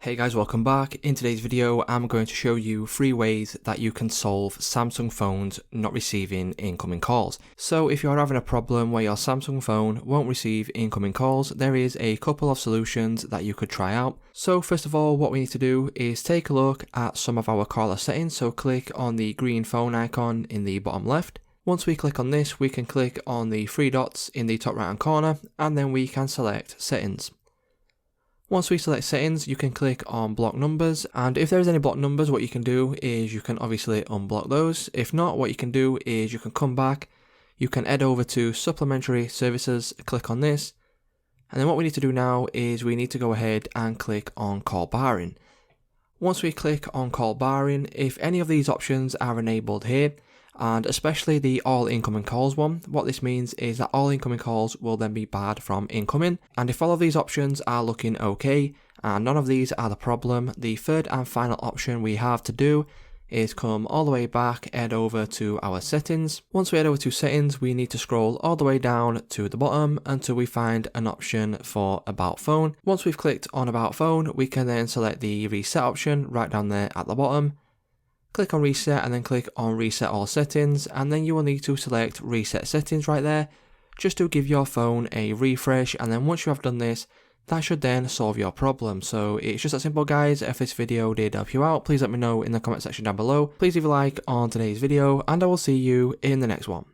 Hey guys, welcome back. In today's video, I'm going to show you 3 ways that you can solve Samsung phones not receiving incoming calls. So if you're having a problem where your Samsung phone won't receive incoming calls, there is a couple of solutions that you could try out. So first of all, what we need to do is take a look at some of our caller settings. So click on the green phone icon in the bottom left. Once we click on this, we can click on the 3 dots in the top right hand corner, and then we can select settings. Once we select settings, you can click on block numbers, and if there's any block numbers, what you can do is you can obviously unblock those. If not, what you can do is you can come back, you can head over to supplementary services, click on this, and then what we need to do now is we need to go ahead and click on call barring. Once we click on call barring, if any of these options are enabled here, and especially the all incoming calls one, what this means is that all incoming calls will then be barred from incoming. And if all of these options are looking okay and none of these are the problem, the third and final option we have to do is come all the way back, head over to our settings. Once we head over to settings, we need to scroll all the way down to the bottom until we find an option for about phone. Once we've clicked on about phone, we can then select the reset option right down there at the bottom. Click on reset and then click on reset all settings, and then you will need to select reset settings right there just to give your phone a refresh, and then once you have done this, that should then solve your problem. So it's just that simple guys. If this video did help you out, please let me know in the comment section down below. Please leave a like on today's video and I will see you in the next one.